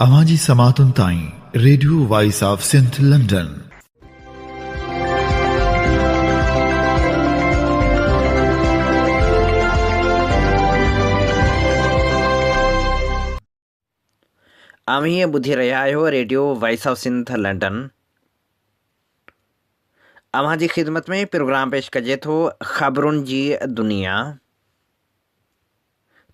अवाजी समातुन ताई radio voice of Sindh London. अवी ॿुधी रहिया आहियो radio voice of Sindh London. अव्हां जी ख़िदमत में प्रोग्राम पेश कजे थो ख़बरुनि जी दुनिया।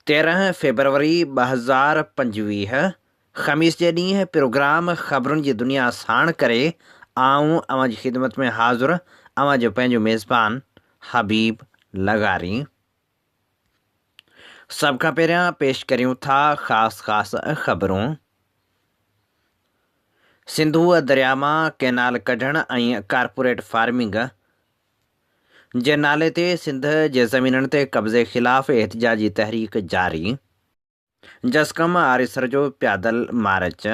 13 फरवरी 2025 ख़मीस जे ॾींहुं प्रोग्राम ख़बरुनि जी दुनिया साण करे आऊं अव्हां जी ख़िदमत में हाज़ुर अव्हां जो पंहिंजो मेज़बान हबीब लगारी। सभ खां पहिरियां पेश करियूं था ख़ासि ख़बरूं। सिंधू दरिया मां कैनाल कढण ऐं कारपोरेट फार्मिंग जे नाले ते सिंध जे ज़मीननि ते कब्ज़े ख़िलाफ़ एहतिजाजी तहरीक जारी। जसकम आरिसर जो प्यादल मार्च।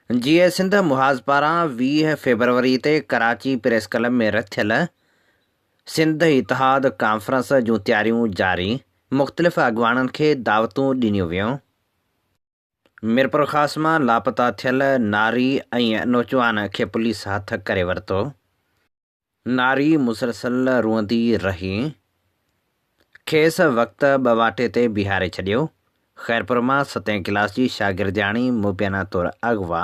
जीए सिंध मुहाज़ पारां 20 फरवरी ते कराची प्रेस क्लब में रथियल सिंध इतिहाद कॉन्फ्रेंस जूं तयारियूं जारी। मुख़्तलिफ़ अॻुवाणनि खे दावतूं ॾिनियूं वियूं। मिरपुर ख़ास मां लापता थियल नारी ऐं नौजवान खे पुलिस हथ करे वरितो। नारी मुसलसल रुअंदी रही, खेसि वक़्तु ॿवाटे ते बीहारे छॾियो। ख़ैरपुर मां 7हीं क्लास जी शागिर्दियाणी मुबैना तौरु अगवा।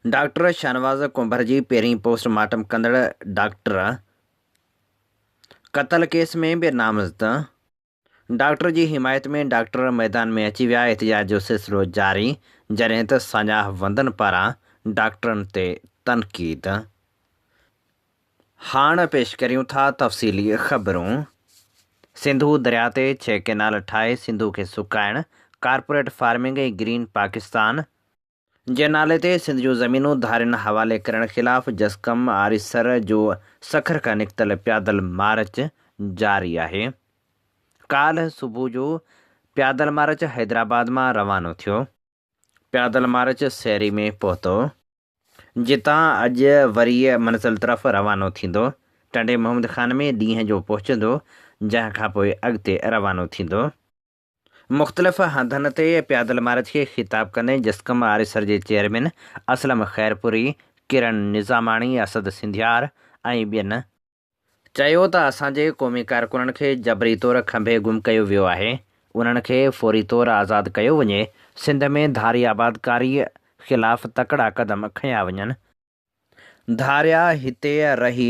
डॉक्टर शाहनवाज़ कुंभर जी पहिरीं पोस्टमार्टम कंदड़ डॉक्टर क़तल केस में बि नामज़द। डॉक्टर जी हिमायत में डॉक्टर मैदान में अची विया। एहतिजाज जो सिलसिलो जारी जॾहिं त साञा वंदन पारां डॉक्टरनि ते तनक़ीद। हाणे पेश करियूं था तफ़सीली ख़बरूं। सिंधू दरिया ते 6 कैनाल ठाहे सिंधू खे सुकाइण, कारपोरेट फार्मिंग ऐं ग्रीन पाकिस्तान जे नाले ते सिंध जूं ज़मीनूं धारियुनि हवाले करण ख़िलाफ़ जसकम आरिसर जो सखर खां निकितल प्यादल मार्च जारी आहे। काल्ह सुबुह जो प्यादल मार्च हैदराबाद मां रवानो थियो। प्यादल मार्च शहरी में पहुतो, जितां अॼु वरी मंज़िल तरफ़ रवानो थींदो। टंडे मोहम्मद ख़ान में ॾींहं जो पहुचंदो, जंहिं खां पोइ अॻिते रवानो थींदो। मुख़्तलिफ़ हंधनि ते प्यादल मार्च खे ख़िताब कंदे जसकम आरिसर जे चेयरमैन असलम ख़ैरपुरी, किरण निज़ामाणी, असद सिंधियार ऐं ॿियनि चयो त असांजे क़ौमी कारकुननि खे जबरी तौरु खंभे गुम कयो वियो आहे। उन्हनि खे फ़ौरी तौरु आज़ादु कयो वञे। सिंध में धारी आबादकारी ख़िलाफ़ तकड़ा क़दम खंया वञनि। धारिया हिते रही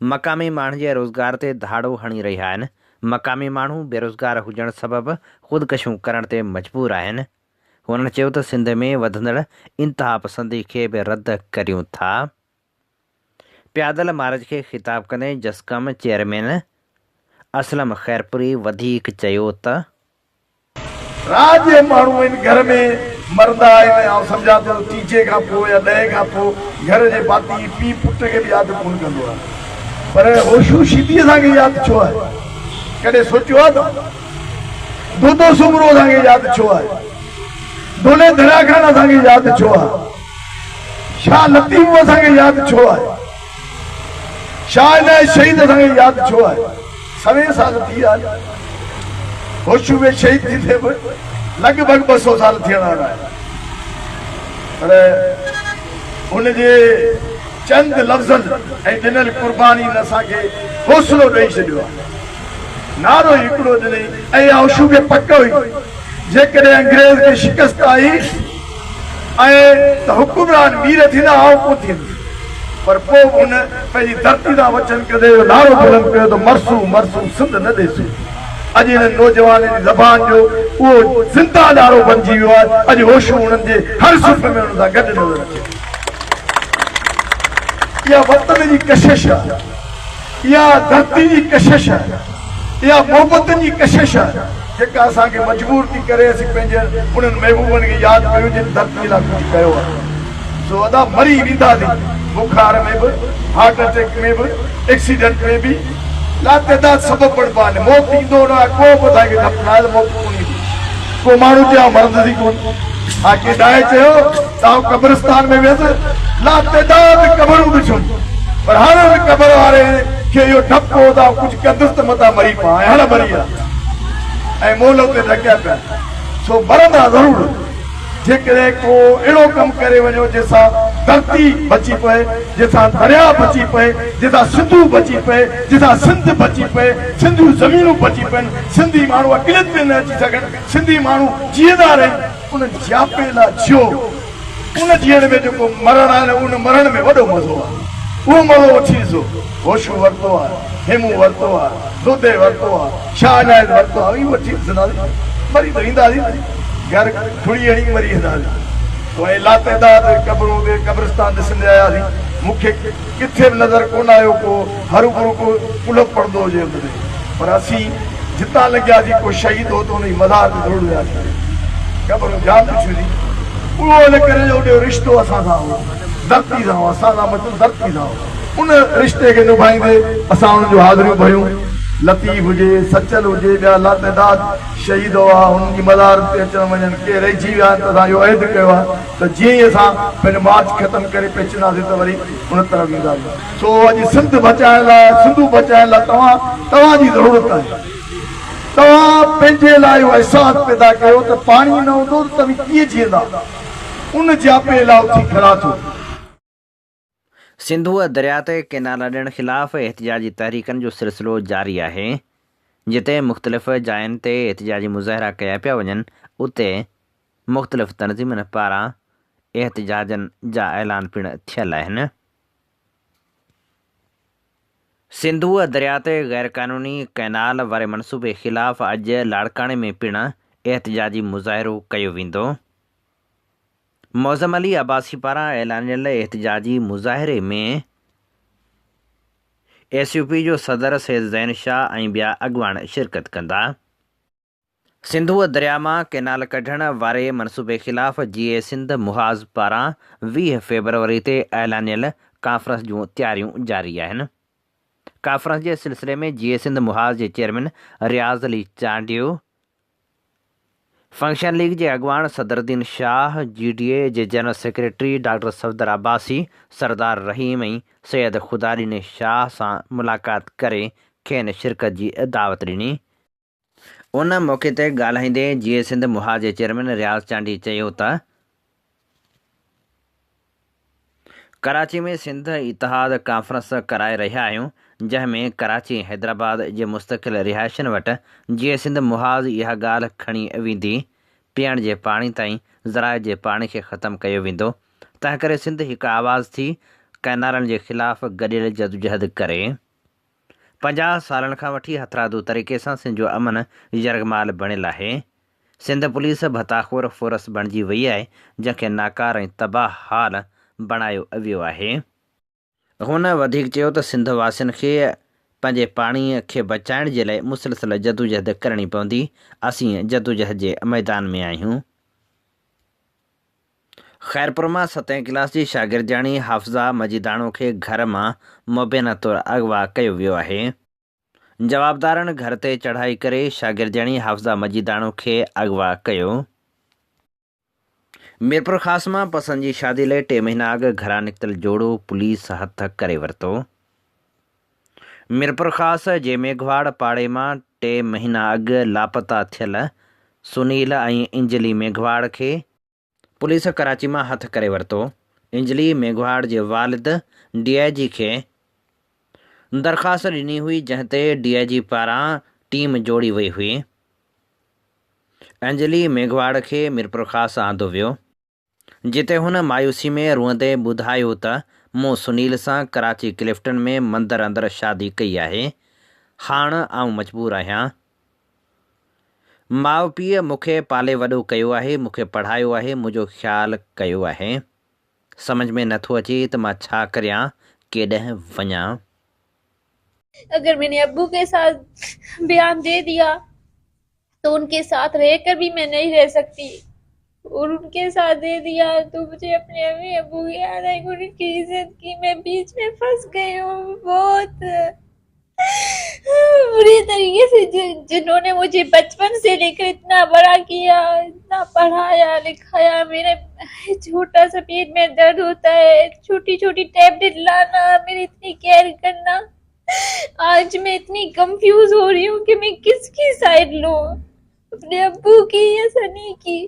मक़ामी माण्हुनि जे रोज़गार ते धाड़ो हणी रहिया आहिनि। मक़ामी माण्हू बेरोज़गार हुजण सबबि ख़ुदकशियूं करण ते मजबूर आहिनि। हुननि चयो त सिंध में वधंदड़ इंतिहा पसंदी खे बि रद्द करियूं था। प्यादल मार्च खे ख़िताब कंदे जसकम चेयरमैन असलम ख़ैरपुरी वधीक चयो त राज जे माण्हू आहिनि, घर में मर्द आहिनि। ऐं सम्झा थो टीचे खां पोइ या 10 खां पोइ घर जे भाती पीउ पुट खे बि यादि कोन कंदो आहे। पर होशू शीती असांखे यादि छो आहे? कॾहिं सोचियो आहे त दूधो सुमरो असांखे यादि छो आहे? दोले दरिया खान असांखे यादि छो आहे? शाह लतीफ़ असांखे यादि छो आहे? शाह इनायत शहीद असांखे यादि छो आहे? 100 साल थी विया। होशू में शहीद थी थिए बि लॻभॻि 200 साल थियण वारा आहिनि। पर हुनजे चंद लफ़्ज़नि ऐं ॾिनल क़ुर्बानी असांखे हौसलो ॾेई छॾियो आहे। नारो हिकिड़ो ॾिनई ऐं होशू खे पक हुई जेकॾहिं अंग्रेज़ खे शिकस्त आई ऐं त हुकुमरान वीर थींदा, आउं कोन थींदुसि। पर पोइ हुन पंहिंजी धरती तां वचन कंदे नारो बुलंद कयो त मरसू मरसू सिंध न ॾेसू। अॼु हिन नौजवान जी ज़बान जो उहो ज़िंदा नारो बणिजी वियो आहे। अॼु होशू हुननि जे हर सुफ़ में हुन सां गॾु नज़र अचे। इहा वतन जी कशिश आहे, इहा धरती जी कशिश आहे, इहा मोहबतनि जी कशिश आहे जेका असांखे मजबूर थी करे असीं पंहिंजे उन्हनि महबूबनि खे यादि कयूं जिन धरती लाइ कुझु कयो आहे। सो अदा मरी वेंदासीं, बुखार में बि, हार्ट अटैक में बि, एक्सीडेंट में बि लातदाद सबबु बणिबा आहिनि। मौत ईंदो न आहे, को बि असांखे ख़ाइल मौत कोन ईंदी। को माण्हू चयो मरंदी कोन। हा केॾांहुं चयो तव्हां कब्रिस्तान में वियसि, लातदाद क़बरूं ॾिठुमि, पर हर क़बर वारे खे इहो डपु हो त कुझु कंदुसि त मथां मरी पवां। हाणे मरी आहे ऐं मोल ते ढकिया पिया। सो मरंदा ज़रूरु, जेकॾहिं को अहिड़ो कमु करे वञो जंहिंसां धरती बची पए, जंहिंसां दरिया बची पए, जंहिंसां सिंधू बची पए, जंहिंसां सिंध बची पए, सिंधियूं ज़मीनूं बची पइनि, सिंधी माण्हू अकिलियत में न अची सघनि, सिंधी माण्हू जीअंदा रहनि, उन जापे लाइ जियो। उन जीअण में जेको मरण आहे न, उन मरण में वॾो मज़ो आहे। उहो मज़ो वठी ॾिसो। होशू वरितो आहे, हेमू वरितो आहे, दोदे वरितो आहे, शाह नायद वरितो आहे, इहो वठी ॾिसंदासीं। मरी त ईंदासीं, घर थोड़ी अड़ी मरी वेंदासीं। तो लातेदार कब्रूं ते कब्रिस्तान ॾिसंदे आयासीं। मूंखे किथे बि नज़र कोन आयो को हरू भरू को कुलप पड़ंदो हुजे हुन में, पर असीं जितां लॻियासीं को शहीद हो त हुनजी मज़ार ते ज़रूरु वियासीं। ख़बरूं जाम ॾिठियूं थी। उहो इन करे जो रिश्तो असां सां हो, धरती सां हो, असां सां मतिलबु धरती सां हो। उन रिश्ते खे निभाईंदे असां हुननि जूं हाज़िरियूं भरियूं। लतीफ़ हुजे, सचल हुजे, ॿिया लातेदार शहीद हुआ, हुननि जी मज़ार ते अचणु वञनि, के रहिजी विया आहिनि त असां इहो अहद कयो आहे त जीअं ई असां पंहिंजो मार्च ख़तमु करे पहुचंदासीं त वरी हुन तरफ़ ईंदासीं। सो अॼु सिंध बचाइण लाइ, सिंधू बचाइण लाइ तव्हांजी ज़रूरत आहे। तव्हां पंहिंजे लाइ इहो अहसासु पैदा कयो त पाणी न हूंदो त तव्हां कीअं जीअंदा, उन जापे लाइ उथी खड़ा थियो। सिंधू दरिया ते केनाल ॾियण ख़िलाफ़ एहतिजाजी तहरीकनि जो सिलसिलो जारी आहे। जिते मुख़्तलिफ़ जायुनि ते एहतिजाजी मुज़ाहिरा कया पिया वञनि, उते मुख़्तलिफ़ तनज़ीमुनि पारां एहतिजाजनि जा ऐलान पिणु थियल आहिनि। सिंधू दरिया ते गैर क़ानूनी कैनाल वारे मनसूबे ख़िलाफ़ अॼु लाड़काणे में पिणु एहतिजाजी मुज़ाहिरो कयो वेंदो। मौज़म अली अब्बासी पारां ऐलानियल एहतिजाजी मुज़ाहिरे में SUP जो सदर सैद ज़ैन शाह ऐं ॿिया अॻुवान शिरकत कंदा। सिंधू दरिया मां कैनाल कढण वारे मनसूबे ख़िलाफ़ GA सिंध मुहाज़ पारां 20 फ़रवरी ते ऐलानियल कॉन्फ्रेंस जूं तयारियूं जारी आहिनि। कॉन्फ्रेंस जे सिलसिले में GA सिंध मुहाज़ जे chairman Riaz Ali Chandio, functional league जे अॻुवान सदरुद्दीन शाह, GDA जे general secretary doctor Safdar Abbasi, Sardar Rahim ऐं सैयद ख़ुदादीन शाह सां मुलाक़ात करे खेनि शिरकत जी दावत ॾिनी। उन मौक़े ते ॻाल्हाईंदे GA सिंध मुहाज़ जे चेयरमैन रियाज़ चांडी चयो त कराची में सिंध इतिहाद कॉन्फ्रेंस कराए रहिया आहियूं, जंहिंमें कराची ऐं हैदराबाद जे मुस्तक़िल रिहाइशनि वटि GA सिंध मुहाज़ इहा ॻाल्हि खणी वेंदी। पीअण जे पाणी ताईं ज़राए जे पाणी खे ख़तमु कयो वेंदो। तंहिं करे सिंध हिकु आवाज़ थी कैनालनि जे ख़िलाफ़ गॾियल जदोजहद करे। 50 सालनि खां वठी हथरादू तरीक़े सां सिंध जो अमन यरगमाल बणियल आहे। सिंध पुलिस भताखोर फोर्स बणिजी वई आहे, जंहिंखे नाकार ऐं तबाह हाल बणायो वियो आहे। हुन वधीक चयो त सिंध वासियुनि खे पंहिंजे पाणीअ खे बचाइण जे लाइ मुसलसल जदोजहद करणी पवंदी। असीं जदोजहद जे मैदान में आहियूं। ख़ैरपुर मां 7हीं क्लास जी शागिर्दियाणी हाफ़िज़ा मजीदाणो खे घर मां मुबैना तौरु अगवा कयो वियो आहे। जवाबदारनि घर ते चढ़ाई करे शागिर्दियाणी हाफ़िज़ा मजीदाणो खे अगवा कयो। मीरपुर ख़ास मां पसंद जी शादी लाइ 3 महीना अॻु घरां निकितल जोड़ो पुलिस हथ करे वरितो। मीरपुर ख़ास जे मेघवाड़ पाड़े मां 3 महीना अॻु लापता थियल सुनील ऐं इंजली मेघवाड़ खे पुलिस कराची मां हथ करे वरितो। इंजली मेघवाड़ जे वालिद DIG खे दरख़्वास्त ॾिनी हुई, जंहिं ते DIG पारां टीम जोड़ी वई हुई। अंजली मेघवाड़ खे मीरपुर ख़ास आंदो वियो, जिते हुन मायूसी में रुअंदे ॿुधायो त मूं सुनील सां कराची क्लिफ्टन में मंदर अंदरि शादी कई आहे। हाणे आउं मजबूर आहियां। माउ पीउ मूंखे पाले वॾो कयो आहे, मूंखे पढ़ायो आहे, मुंहिंजो ख़्यालु कयो आहे। समझ में नथो अचे त मां छा करियां, केॾांहुं वञां। अगर मैंने अब्बू के साथ बयान दे दिया तो उनके साथ रहकर भी मैं नहीं रह सकती, और उनके साथ दे दिया तो मुझे अपने अम्मी अब्बू की याद आई, उनकी इज्जत की। मैं बीच में फंस गई हूँ बहुत बुरी तरीके से। जिन्होंने मुझे बचपन से लेकर इतना बड़ा किया, इतना पढ़ाया लिखाया, मेरे छोटा सा पेट में दर्द होता है, छोटी छोटी टैबलेट लाना, मेरी इतनी केयर करना, आज मैं इतनी कंफ्यूज हो रही हूँ कि मैं किसकी साइड लूं, अपने अब्बू की या सनी की।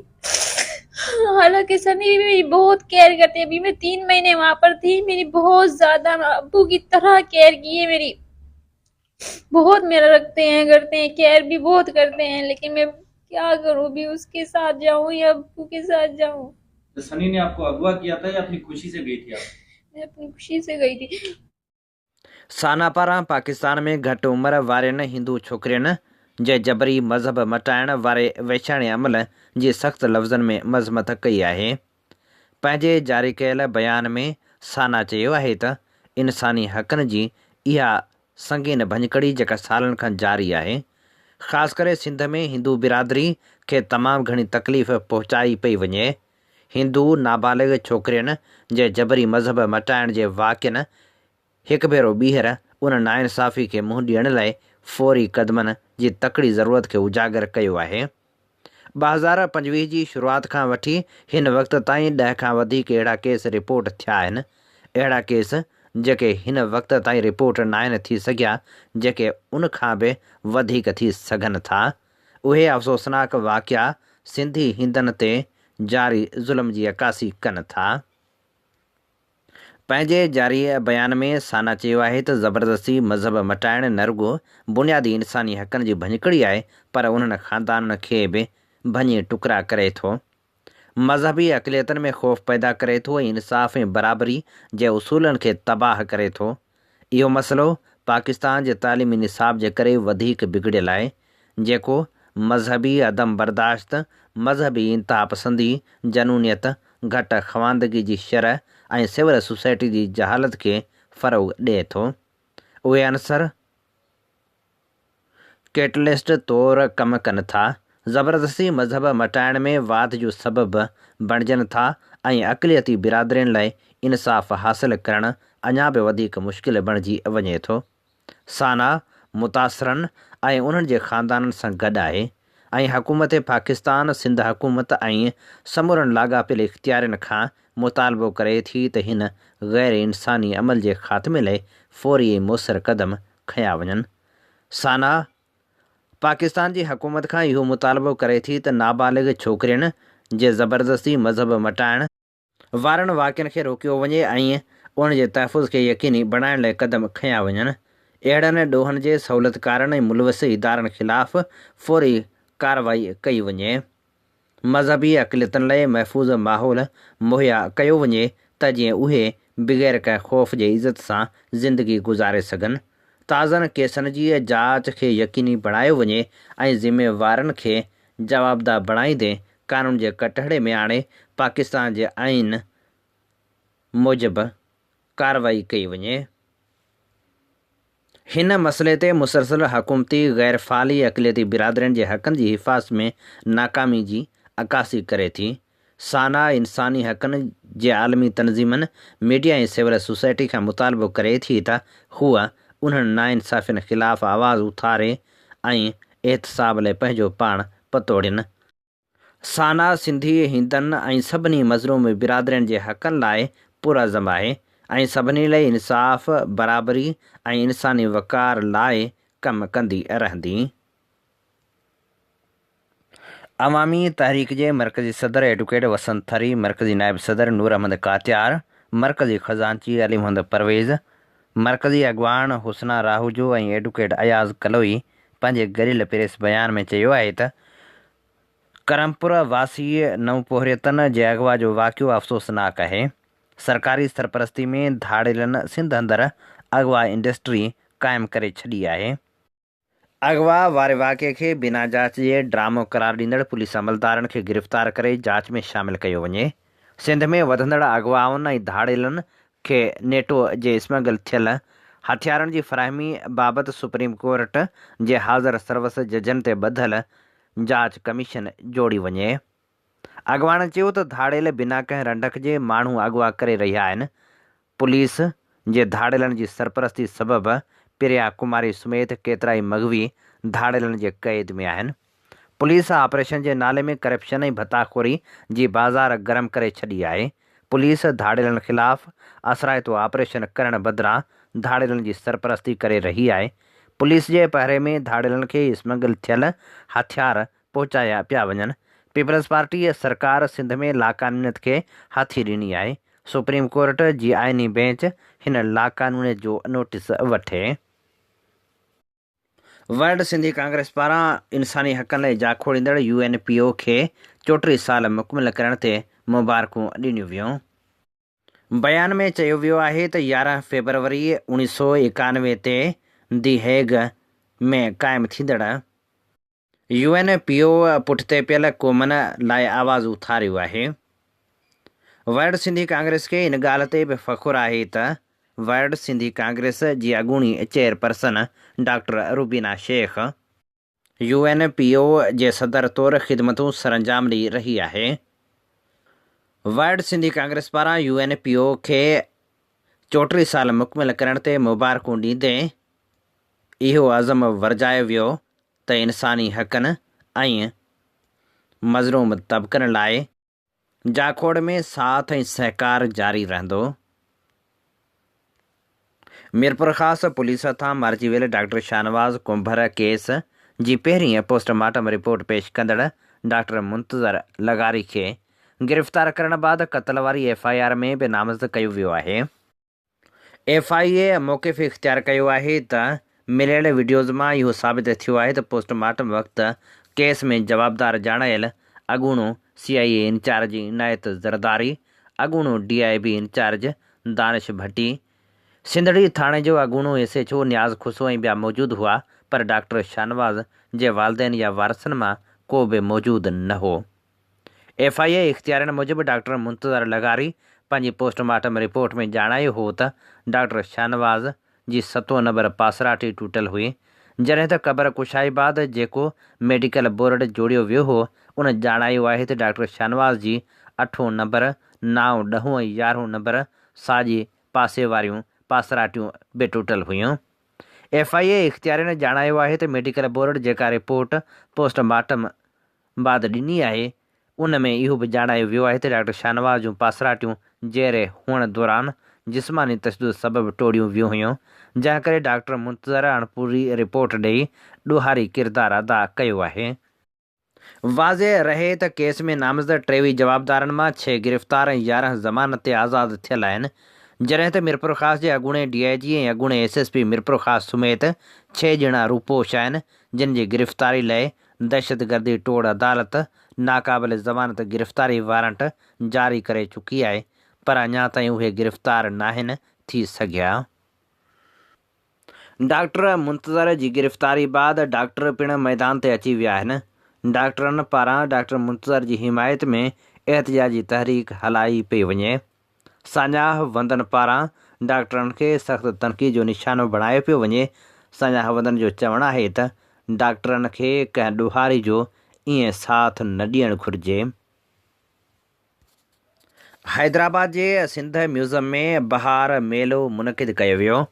हालांकि सनी भी मेरी बहुत केयर करते हैं। अभी मैं 3 महीने वहां पर थी, मेरी बहुत ज्यादा अब्बू की तरह केयर की है मेरी। बहुत मेरा रखते हैं, करते हैं, केयर भी बहुत करते हैं, लेकिन मैं क्या करूं, भी उसके साथ जाऊं या अब्बू के साथ जाऊं। तो सनी ने आपको अगवा किया था या अपनी खुशी से गई थी आप? मैं अपनी खुशी से गई थी। साना पारां पाकिस्तान में घटि उमिरि वारनि हिंदू छोकिरियुनि जे जबरी मज़हब मटाइण वारे वेछाणे अमल जी सख़्त लफ़्ज़नि में मज़मत कई आहे। पंहिंजे जारी कयल बयान में साना चयो आहे त इंसानी हक़नि जी इहा संगीन भञकड़ी जेका सालनि खां जारी आहे, ख़ासि करे सिंध में हिंदू बिरादरी खे तमामु घणी तकलीफ़ पहुचाई पई वञे। हिंदू नाबालिग छोकिरियुनि जे जबरी मज़हब मटाइण जे वाक़िअनि हिकु भेरो ॿीहर उन नाइंसाफ़ी खे मुंहुं ॾियण लाइ फ़ौरी क़दमनि जी तकड़ी ज़रूरत खे उजागर कयो आहे। 2025 जी शुरूआति खां वठी हिन वक़्त ताईं 10 खां वधीक अहिड़ा केस रिपोर्ट थिया आहिनि। अहिड़ा केस जेके हिन वक़्त ताईं रिपोर्ट न आहिनि थी सघिया, जेके उन खां बि वधीक थी सघनि था। उहे अफ़सोसनाक वाक़िआ सिंधी हिंदनि ते जारी ज़ुल्म जी अकासी कनि था। पंहिंजे जारी बयान में साना चयो आहे त ज़बरदस्ती मज़हब मटाइण न रुॻो बुनियादी इंसानी हक़नि जी भञकड़ी आहे, पर उन्हनि ख़ानदाननि खे बि भञे टुकरा करे थो, मज़हबी अक़लियतनि में ख़ौफ़ पैदा करे थो ऐं इंसाफ़ ऐं बराबरी जे उसूलनि खे तबाह करे थो। इहो मसइलो पाकिस्तान जे तालीमी निसाब जे करे वधीक बिगड़ियल आहे, जेको मज़हबी अदम बर्दाश्त, मज़हबी इंतहा पसंदी, जनूनियत, घटि ख़वानदगी जी शरह ऐं सिविल सोसाइटी जी जहालत खे फ़रोग़ ॾिए थो। उहे अनसर कैटलिस्ट तौरु कमु कनि था, ज़बरदस्ती मज़हब मटाइण में वाध जो सबबु बणिजनि था ऐं अक़लियती बिरादरियुनि लाइ इंसाफ़ हासिलु करणु अञा बि वधीक मुश्किल बणिजी वञे थो। साना मुतासिरनि ऐं उन्हनि जे ख़ानदाननि सां गॾु आहे ऐं हुकूमत पाकिस्तान, सिंध हुकूमत ऐं समूरनि लाॻापियल इख़्तियारनि खां मुतालबो करे थी त हिन ग़ैर इंसानी अमल जे ख़ात्मे लाइ फ़ौरी ऐं मुसर क़दम खंया वञनि। साना पाकिस्तान जी हुकूमत खां इहो मुतालबो करे थी त नाबालिग छोकिरियुनि जे ज़बरदस्ती मज़हब मटाइण वारनि वाक़िअनि खे रोकियो वञे ऐं उन जे तहफ़ुज़ खे यकीनी बणाइण लाइ क़दम खंया वञनि। अहिड़नि ॾोहनि जे सहूलियतकारनि ऐं मुलविस इदारनि ख़िलाफ़ फ़ौरी कार्रवाई कई वञे। मज़हबी अक़लियतनि लाइ महफ़ूज़ माहौल मुहैया कयो वञे त जीअं उहे बग़ैर कंहिं ख़ौफ़ जे इज़त सां ज़िंदगी गुज़ारे सघनि। ताज़नि केसनि जी जाच खे यकीनी बणायो वञे ऐं ज़िम्मेवारनि खे जवाबदार बणाईंदे क़ानून जे कटहरे में आणे पाकिस्तान जे आइन मूजिबि कार्रवाई कई वञे। हिन मसइले ते मुसलसल हुकूमती गैर फ़ाली अक़लियती बिरादरियुनि जे हक़नि जी हिफ़ाज़त में नाकामी जी अकासी करे थी। साना इंसानी हक़नि जे आलमी तनज़ीमनि, मीडिया ऐं सिविल सोसाइटी खां मुतालबो करे थी त हूअ उन्हनि नाइंसाफ़ियुनि ख़िलाफ़ु आवाज़ु उथारे ऐं एहतसाब लाइ पंहिंजो पाण पतोड़ियुनि। साना सिंधी हिंदनि ऐं सभिनी मज़लूम बिरादरियुनि जे हक़नि लाइ पुरज़म आहे ऐं सभिनी लाइ इंसाफ़, बराबरी ऐं इंसानी वक़ार लाइ कमु कंदी रहंदी। अवामी तहरीक जे मरकज़ी सदर एडवोकेट वसंत थरी, मरकज़ी नायब सदर नूर अहमद कात्यार, मरकज़ी ख़ज़ानची अली मोहम्मद परवेज़, मरकज़ी अॻवान हुसना राहूजो ऐं एडवोकेट अयाज़ कलोई पंहिंजे ॻरियल प्रेस बयान में चयो आहे त करमपुर वासी नवपोहरियतनि जे अॻवा जो वाक़ियो अफ़सोसनाक आहे। सरकारी सरपरस्ती में धाड़ेलनि सिंध अंदरि अॻवा इंडस्ट्री क़ाइमु करे छॾी आहे। अॻवा वारे वाक़े खे बिना जाच जे ड्रामो करार ॾींदड़ पुलिस अमलदारनि खे गिरफ़्तार करे जाच में शामिलु कयो वञे। सिंध में वधंदड़ अॻवाउनि ऐं धाड़ेलनि खे नेटो जे स्मगल थियल हथियारनि जी फ़राहमी बाबति सुप्रीम कोर्ट जे हाज़िर सर्वस जजनि ते ॿधल जाच कमीशन जोड़ी वञे। अॻवान चयो त धाड़ेल बिना कंहिं रंडक जे माण्हू अॻवा करे रहिया आहिनि। पुलिस जे धाड़ेलनि जी सरपरस्ती सबबि प्रिया कुमारी समेत केतिरा ई मग़वी धाड़ेलनि जे क़ैद में आहिनि। पुलिस ऑपरेशन जे नाले में करप्शन ऐं भताखोरी जी बाज़ार गरम करे छॾी आहे। पुलिस धाड़ेलनि ख़िलाफ़ असराइतो ऑपरेशन करण बदिरां धाड़ेलनि जी सरपरस्ती करे रही आहे। पुलिस जे पहिरे में धाड़ेलनि खे स्मगल थियल हथियार पहुचाया पिया वञनि। पीपल्स पार्टी सरकार सिंध में लाक़ानूनियत खे हाथी ॾिनी आहे। सुप्रीम कोर्ट जी आइनी बेंच हिन लाक़ानूनियत जो नोटिस वठे। वर्ल्ड सिंधी कांग्रेस पारां इंसानी हक़नि लाइ जाखोड़ींदड़ UNPO खे 34 साल मुकमिल करण ते मुबारकूं ॾिनियूं वियूं। बयान में चयो वियो आहे त 11 फरवरी 1991 ते दी हेग में क़ाइमु थींदड़ UNPO पुठिते पियल क़ौमनि लाइ आवाज़ उथारियो आहे। वर्ल्ड सिंधी कांग्रेस खे इन ॻाल्हि ते बि फ़ख़ुरु आहे त वर्ल्ड सिंधी कांग्रेस जी अॻूणी chairperson doctor Rubina Shaikh UNPO जे सदर तौरु ख़िदमतूं सरअंजाम ॾेई रही आहे। वर्ल्ड सिंधी कांग्रेस पारां UNPO खे 34 साल मुकमिल करण ते मुबारकूं ॾींदे इहो अज़म वरजायो वियो त इंसानी हक़नि ऐं मज़लूम तबक़नि लाइ जाखोड़ में साथ ऐं सहकार जारी रहंदो। मीरपुर ख़ासि पुलिस हथां मारिजी वियल डॉक्टर शाहनवाज़ कुंभर केस जी पहिरीं पोस्टमार्टम रिपोर्ट पेश कंदड़ डॉक्टर मुंतज़र लगारी खे गिरफ़्तार करण बाद क़त्ल वारी FIR में बि नामज़द कयो वियो आहे। FIA मौक़िफ़ इख़्तियार कयो आहे त मिलियल वीडियोज़ मां इहो साबित थियो आहे त पोस्टमार्टम वक़्तु केस में जवाबदार ॼाणायल अॻूणो CIA इंचार्ज इनायत ज़रदारी, अॻूणो DIB इंचार्ज दानिश भट्टी, सिंधड़ी थाणे जो अॻूणो SHO न्याज़ खुसो ऐं ॿिया मौजूदु हुआ, पर डॉक्टर शाहनवाज़ जे वालदेन या वारसनि मां को बि मौजूदु न हो। FIA इख़्तियारनि मूजिबि डॉक्टर मुंतज़र लगारी पंहिंजी पोस्टमार्टम रिपोर्ट में ॼाणायो हो त डॉक्टर शाहनवाज़ जी 7 नंबर पासराटी टुटल हुई, जॾहिं त क़बर कुशाई बाद जेको मेडिकल बोर्ड जोड़ियो वियो हो उन ॼाणायो आहे त डॉक्टर शाहनवाज़ जी 8 नंबर, 9, 10 ऐं 11 नंबर साॼे पासे वारियूं पासराटियूं बि टुटल हुयूं। FIA इख़्तियारनि ॼाणायो आहे त मेडिकल बोर्ड जेका रिपोर्ट पोस्टमार्टम बाद ॾिनी आहे उन में इहो बि ॼाणायो वियो आहे त डॉक्टर शाहनवाज़ जूं पासराटियूं ज़ेरे हुअण दौरान जिस्मानी तशदुद सबबि टोड़ियूं वियूं हुयूं, जंहिं करे डॉक्टर मुंतज़र पूरी रिपोर्ट ॾेई ॾोहारी किरदारु अदा कयो आहे। वाज़े रहे त केस में नामज़द 23 जवाबदारनि मां 6 गिरफ़्तार ऐं 11 ज़मानत ते आज़ादु थियल आहिनि, जॾहिं त मीरपुर ख़ासि जे अॻूणे DIG ऐं अॻूणे SSP मीरपुर ख़ासि समेत 6 ॼणा रूपोश आहिनि, जिन जी गिरफ़्तारी लाइ दहशतगर्दी टोड़ अदालत नाक़ाबिल ज़मानत गिरफ़्तारी वारंट जारी करे चुकी आहे, पर अञा ताईं उहे गिरफ़्तार नाहिनि थी सघिया। डॉक्टर मुंतज़र जी गिरफ़्तारी बाद डॉक्टर पिणु मैदान ते अची विया आहिनि। डॉक्टरनि पारां डॉक्टर मुंतज़र जी हिमायत में एहतिजाजी तहरीक हलाई पई वञे। सान्याह वंदन पारां डॉक्टरनि खे सख़्तु तनक़ीद जो निशानो बणायो पियो वञे। सान्याह वंदन जो चवणु आहे त डॉक्टरनि खे कंहिं ॾोहारी जो ईअं साथ न ॾियणु घुरिजे। हैदराबाद जे सिंध म्यूज़ियम में बहार मेलो मुनक़िद कयो वियो।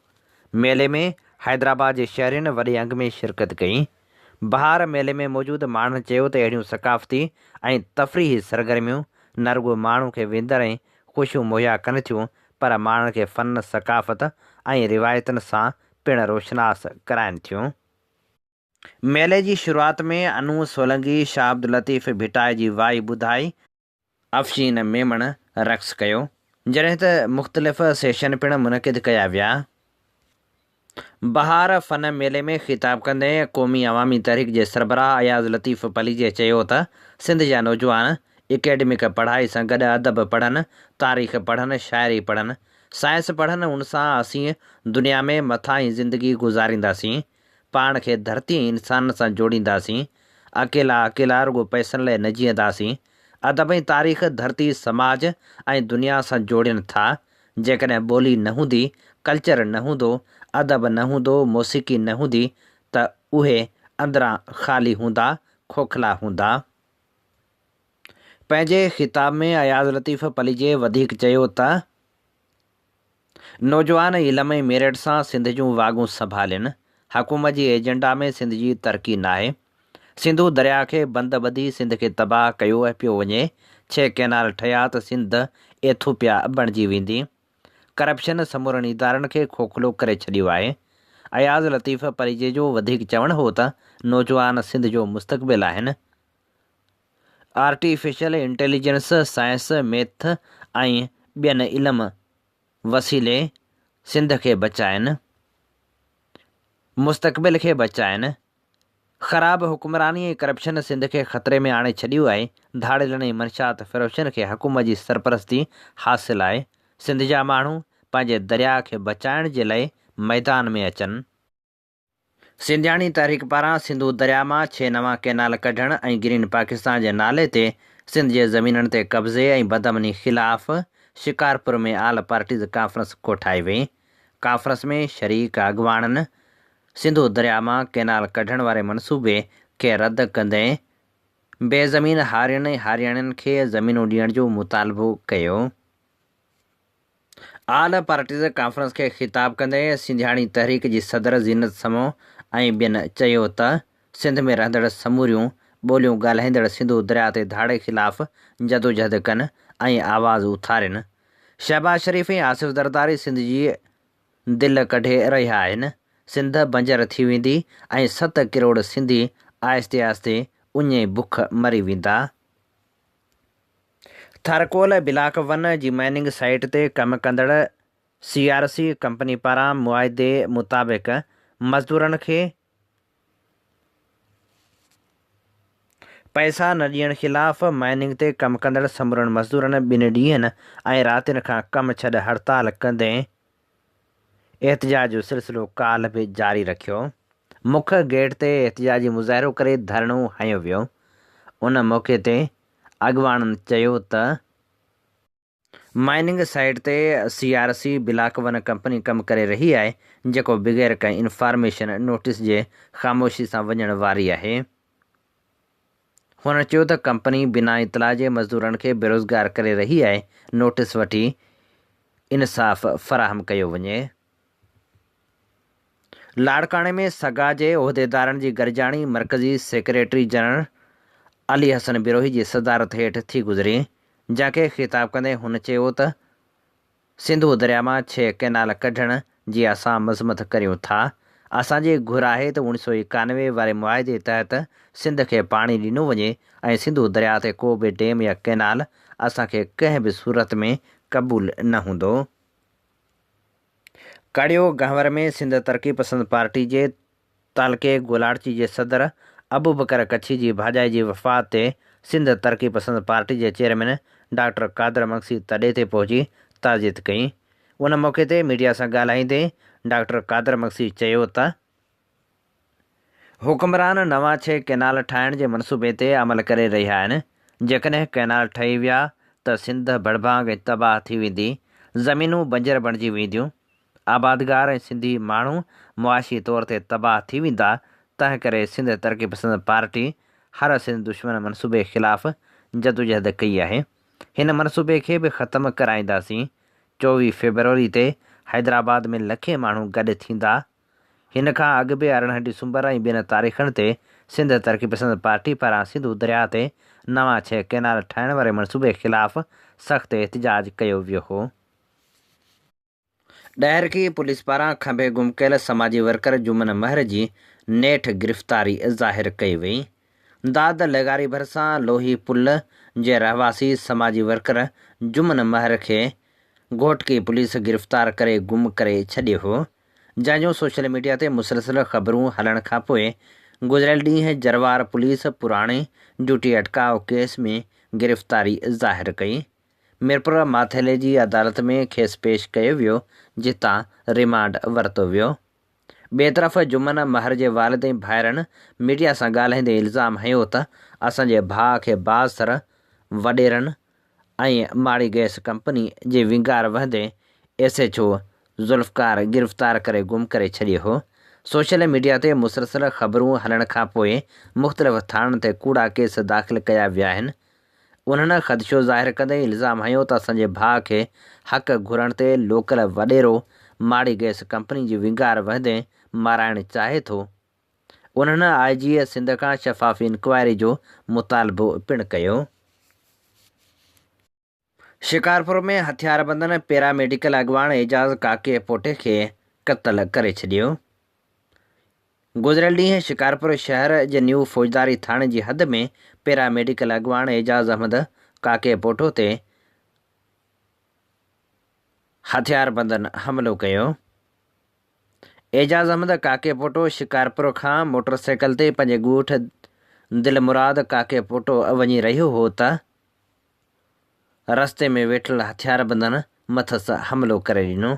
मेले में हैदराबाद जे शहरियुनि वॾे अंग में शिरकत कई। बहार मेले में मौजूदु माण्हुनि चयो त अहिड़ियूं सक़ाफ़ती ऐं तफ़रीही सरगर्मियूं न रुॻो माण्हू खे वेंदर ऐं ख़ुशियूं मुहैया कनि थियूं, पर माण्हुनि खे फ़न, सक़ाफ़त ऐं रिवायतुनि सां पिणु रोशनास कराइनि थियूं। मेले जी शुरूआति में अनू सोलंकी, शाह अब्दुल लतीफ़ भिटाए जी वाई ॿुधाई, अफ़शीन मेमण रक़्स कयो, जॾहिं त मुख़्तलिफ़ सेशन पिणु मुनक़िद कया विया। बहार फ़न मेले में ख़िताब कंदे क़ौमी अवामी तहरीक जे सरबराह अयाज़ लतीफ़ पलीजे चयो त सिंध जा नौजवान एकेडमिक पढ़ाई सां गॾु अदब पढ़नि, तारीख़ पढ़नि, शाइरी पढ़नि, साइंस पढ़नि। उन सां असीं दुनिया में मथां ई ज़िंदगी गुज़ारींदासीं, पाण खे धरती ऐं इंसान सां जोड़ींदासीं, अकेला रुॻो पैसनि लाइ न जीअंदासीं। अदब ऐं तारीख़ धरती, समाज ऐं दुनिया सां जोड़नि था। जेकॾहिं ॿोली न हूंदी, कल्चर न हूंदो, अदब न हूंदो, मौसीक़ी न हूंदी, त उहे अंदरां ख़ाली हूंदा, खोखला हूंदा। पंहिंजे ख़िताब में अयाज़ लतीफ़ पलीजे वधीक चयो त नौजवान इल्म ऐं मेरिट सां सिंध जूं वाॻूं संभालिनि। हुकूमत जी एजेंडा में सिंध जी तरक़ी नाहे। सिंधू दरिया खे बंदि ॿधी सिंध खे तबाह कयो पियो वञे। 6 कैनाल ठहिया त सिंध एथोपिया बणिजी वेंदी। करप्शन समूरनि इदारनि खे खोखलो करे छॾियो आहे। अयाज़ लतीफ़ पलीजे जो वधीक चवणु हो त नौजवान सिंध जो मुस्तक़बिल आहिनि। आर्टिफिशियल इंटेलिजेंस, साइंस, मैथ ऐं ॿियनि इल्म वसीले सिंध खे बचाइनि, मुस्तक़बिल खे बचाइनि। ख़राब हुकुमरानी ऐं करप्शन सिंध खे ख़तरे में आणे छॾियो आहे। धाड़ेलनि ऐं मंशात फ़िरोशनि खे हुकूमत जी सरपरस्ती हासिलु आहे। सिंध जा माण्हू पंहिंजे दरिया खे बचाइण जे लाइ मैदान में अचनि। सिंधियाणी तहरीक पारां सिंधू दरिया मां 6 नवां कैनाल कढण ऐं ग्रीन पाकिस्तान जे नाले ते सिंध जे ज़मीननि ते कब्ज़े ऐं बदअमनी ख़िलाफ़ शिकारपुर में आल पार्टीज़ कॉन्फ्रेंस कोठाई वई। कॉन्फ्रेंस में शरीक अॻुवाणनि सिंधू दरिया मां कैनाल कढण वारे मनसूबे खे रद्द कंदे बेज़मीन हारियुनि ऐं हारियाणियुनि खे ज़मीनूं ॾियण जो मुतालबो कयो। आल पार्टीज़ कॉन्फ्रेंस खे ख़िताब कंदे सिंधियाणी तहरीक जी सदर ज़ीनत समो ऐं ॿियनि चयो त सिंध में रहंदड़ समूरियूं ॿोलियूं ॻाल्हाईंदड़ सिंधू दरिया ते धाड़े ख़िलाफ़ जदोजहद कनि ऐं आवाज़ उथारिनि। शहबाज शरीफ़ ऐं आसिफ़ ज़रदारी सिंध जी दिलि कढे रहिया आहिनि। सिंध बंजर थी वेंदी ऐं 7 करोड़ सिंधी आहिस्ते आहिस्ते उञे बुख मरी वेंदा। थरकोल ब्लॉक 1 जी माइनिंग साइट ते कमु कंदड़ CRC कंपनी पारां मुआइदे मुताबिक़ मज़दूरनि खे पैसा न ॾियण ख़िलाफ़ माइनिंग ते कमु कंदड़ समूरनि मज़दूरनि 2 ॾींहंनि ऐं रातियुनि खां कमु छॾ हड़ताल कंदे एहतिजाज जो सिलसिलो काल्ह बि जारी रखियो। मुख्य गेट ते एहतिजाजी मुज़ाहिरो करे धरणो हंयो वियो। उन मौक़े ते अॻुवाणनि चयो त माइनिंग साइट ते CRC ब्लॉक 1 कंपनी कमु करे रही आहे, जेको बग़ैर कंहिं इंफॉर्मेशन नोटिस जे ख़ामोशी सां वञण वारी आहे। हुन चयो त कंपनी बिना इतला जे मज़दूरनि खे बेरोज़गार करे रही आहे। नोटिस वठी इंसाफ़ फ़राहम कयो वञे। लाड़काणे में सगा जे उहिदेदारनि जी गॾिजाणी मरकज़ी सेक्रेटरी जनरल अली हसन बिरोही जी सदारत हेठि थी गुज़री। जंहिंखे ख़िताब कंदे हुन चयो त सिंधू दरिया मां 6 कैनाल कढण जी असां मज़मत करियूं था। असांजी घुर आहे त 1991 वारे मुआइदे तहत सिंध खे पाणी ॾिनो वञे ऐं सिंधू दरिया ते को बि डेम या कैनाल असांखे कंहिं बि सूरत में क़बूल न हूंदो। कड़ियो गहवर में सिंध तरक़ी पसंद पार्टी जे तालके गोलाड़ची जे सदर अबू बकर कच्छी जी भाॼाई जी वफ़ात ते सिंध तरक़ी पसंद पार्टी जे चेयरमैन डॉक्टर कादर मक्सी तॾे ते पहुची ताज़ियत कई। उन मौक़े ते मीडिया सां ॻाल्हाईंदे डॉक्टर कादर मक्सी चयो त हुकुमरान नवां 6 कैनाल ठाहिण जे मनसूबे ते अमल करे रहिया आहिनि। जेकॾहिं कैनाल ठही विया त सिंध बड़भांग ऐं तबाह थी वेंदी, ज़मीनूं बंजर बणिजी वेंदियूं, आबादगार ऐं सिंधी माण्हू मुआशी तौर ते तबाह थी वेंदा। तंहिं करे सिंध तरक़ी पसंद पार्टी हर सिंध दुश्मन मनसूबे ख़िलाफ़ जदोजहद कई आहे। हिन मनसूबे खे बि ख़तमु कराईंदासीं। 24 फरवरी ते हैदराबाद में लखे माण्हू गॾु थींदा। हिन खां अॻु बि 18 डिसंबर ऐं 2 तारीख़ुनि ते सिंध तरक़ी पसंद पार्टी पारां सिंधू दरिया ते नवां 6 कैनाल ठाहिण वारे मनसूबे ख़िलाफ़ सख़्तु एहतिजाज कयो वियो हो। ॾाहिरकी पुलिस पारां खंभे गुम कयल समाजी वर्कर जुमन महर जी नेठि गिरफ़्तारी ज़ाहिर कई वई। दाद लॻारी भरिसां लोही पुल जे रहवासी समाजी वर्कर जुमन महर खे घोटकी पुलिस गिरफ़्तार करे गुम करे छॾियो हो। जंहिंजो सोशल मीडिया ते मुसलसिल ख़बरूं हलण खां पोइ गुज़िरियल ॾींहुं जरवार पुलिस पुराणे ड्यूटी अटकाव केस में गिरफ़्तारी ज़ाहिर कई। मीरपुर माथेले जी अदालत में खेसि पेश कयो वियो, जितां रिमांड वरितो वियो। ॿिए तरफ़ जुमन महर जे वालिद ऐं भाइरनि मीडिया सां ॻाल्हाईंदे इल्ज़ाम हयो त असांजे भाउ खे बाज़सर वॾेरनि ऐं माड़ी गैस कंपनी जे विंगार वहंदे SHO ज़ुल्फ़कार गिरफ़्तार करे गुम करे छॾियो हो। सोशल मीडिया ते मुसलसिल ख़बरूं हलण खां पोइ मुख़्तलिफ़ थाणनि ते कूड़ा केस दाख़िल कया विया आहिनि। उन्हनि ख़दशो ज़ाहिर कंदे इल्ज़ाम हयो त असांजे भाउ खे हक़ घुरण ते लोकल वॾेरो माड़ी गैस कंपनी जी विंगार वहंदे माराइणु चाहे थो। उन्हनि IG सिंध खां शफ़ाफ़ी इंक्वायरी जो मुतालबो पिणु कयो। शिकारपुर में हथियारबंदनि पैरामेडिकल अॻुवाण एजाज़ काके पोटे खे क़त्ल करे छॾियो। गुज़िरियल ॾींहुं शिकारपुर शहर जे न्यू फ़ौजदारी थाणे जी हद में पैरामेडिकल अॻवान एजाज़ अहमद काके पोटो ते हथियारबंदनि हमिलो कयो। एजाज़ अहमद काके पोटो शिकारपुर खां मोटरसाइकिल ते पंहिंजे ॻोठ दिलमुराद काके पोटो वञी रहियो हो त रस्ते में वेठल हथियारबंदनि मथसि हमिलो करे ॾिनो।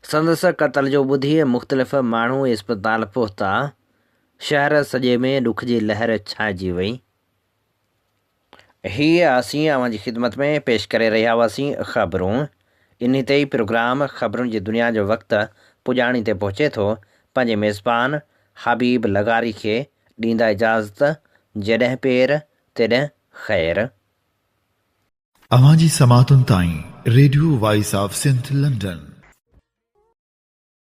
संदसि क़तल जो ॿुधी मुख़्तलिफ़ माण्हू इस्पताल पहुता। शहर सॼे में ॾुख जी लहर छाइजी वई। हीअ असीं अव्हां जी ख़िदमत में पेश करे रहिया हुआसीं ख़बरूं। इन ते ई प्रोग्राम ख़बरुनि जी दुनिया जो वक़्तु पुॼाणी ते पहुचे थो। पंहिंजे मेज़बान हबीब लगारी खे ॾींदा इजाज़त। जॾहिं पेर तॾहिं ख़ैर। अवां जी समातुनि ताईं radio voice of Sindh London